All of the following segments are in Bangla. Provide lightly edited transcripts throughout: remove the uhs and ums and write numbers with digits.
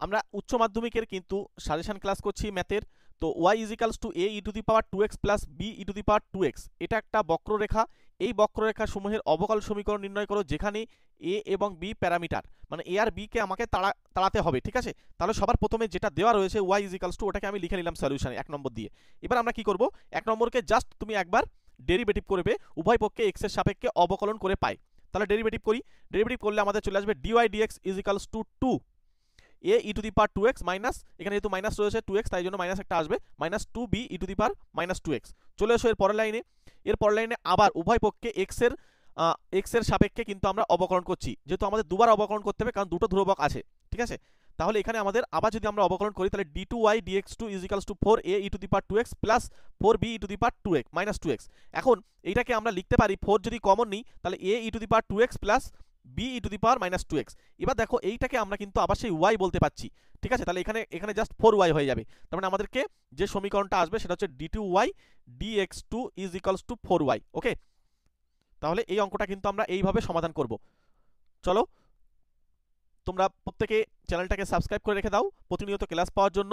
আমরা উচ্চ মাধ্যমিকের কিন্তু সাজেশন ক্লাস করছি ম্যাথের। তো y equals to a e to the power 2x plus b e to the power 2x, এটা একটা বক্ররেখা। এই বক্ররেখা সমূহের অবকল সমীকরণ নির্ণয় করো যেখানে a এবং b প্যারামিটার, মানে a আর b কে আমাকে তাড়াতে হবে, ঠিক আছে। তাহলে সবার প্রথমে যেটা দেওয়া রয়েছে y ইজিক্যালস টু, ওটাকে আমি লিখে নিলাম সলিউশনে 1 নম্বর দিয়ে। এবার আমরা কি করব, 1 নম্বরকে জাস্ট তুমি একবার ডেরিভেটিভ করবে, উভয় পক্ষে x এর সাপেক্ষে অবকলন করে পাই। তাহলে ডেরিভেটিভ করি, ডেরিভেটিভ করলে আমাদের চলে আসবে dy dx equals to 2 a e to the power 2x minus, এখানে যেহেতু মাইনাস রয়েছে 2x তাই জন্য মাইনাস একটা আসবে, minus 2b E to the power minus 2x। চলে এসো এর পরের লাইনে। এর পরের লাইনে আবার উভয় পক্ষে x এর সাপেক্ষে কিন্তু আমরা অবকলন করছি, যেহেতু আমাদের দুবার অবকলন করতে হবে কারণ দুটো ধ্রুবক আছে, ঠিক আছে। তাহলে এখানে আমাদের আবার যদি আমরা অবকলন করি তাহলে d2y dx2 equals to 4a e to the power 2x plus 4b e to the power 2x minus 2x। এখন এইটাকে আমরা লিখতে পারি 4 যদি কমন নিই তাহলে a e to the power 2x plus b e to the power minus 2x। এবার দেখো এইটাকে আমরা কিন্তু আবার সেই y বলতে পারছি, ঠিক আছে। তাহলে এখানে এখানে জাস্ট 4y হয়ে যাবে। তার মানে আমাদেরকে যে সমীকরণটা আসবে সেটা হচ্ছে d2y dx2 is equals to 4y। ওকে, তাহলে এই অঙ্কটা কিন্তু আমরা এইভাবে সমাধান করব। চলো তোমরা প্রত্যেকে চ্যানেলটাকে সাবস্ক্রাইব করে রেখে দাও প্রতিনিয়ত ক্লাস পাওয়ার জন্য।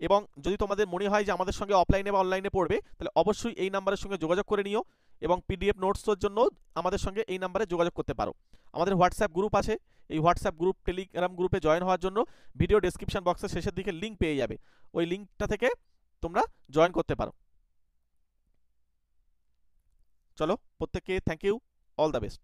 এবং যদি তোমাদের মনে হয় যে আমাদের সঙ্গে অফলাইনে বা অনলাইনে পড়বে তাহলে অবশ্যই এই নাম্বারের সঙ্গে যোগাযোগ করে নিও, এবং পিডিএফ নোটসের জন্য আমাদের সঙ্গে এই নাম্বারে যোগাযোগ করতে পারো। আমাদের হোয়াটসঅ্যাপ গ্রুপ আছে, এই হোয়াটসঅ্যাপ গ্রুপ টেলিগ্রাম গ্রুপে জয়েন হওয়ার জন্য ভিডিও ডেসক্রিপশন বক্সের শেষের দিকে লিঙ্ক পেয়ে যাবে, ওই লিঙ্কটা থেকে তোমরা জয়েন করতে পারো। চলো প্রত্যেককে thank you, all the best.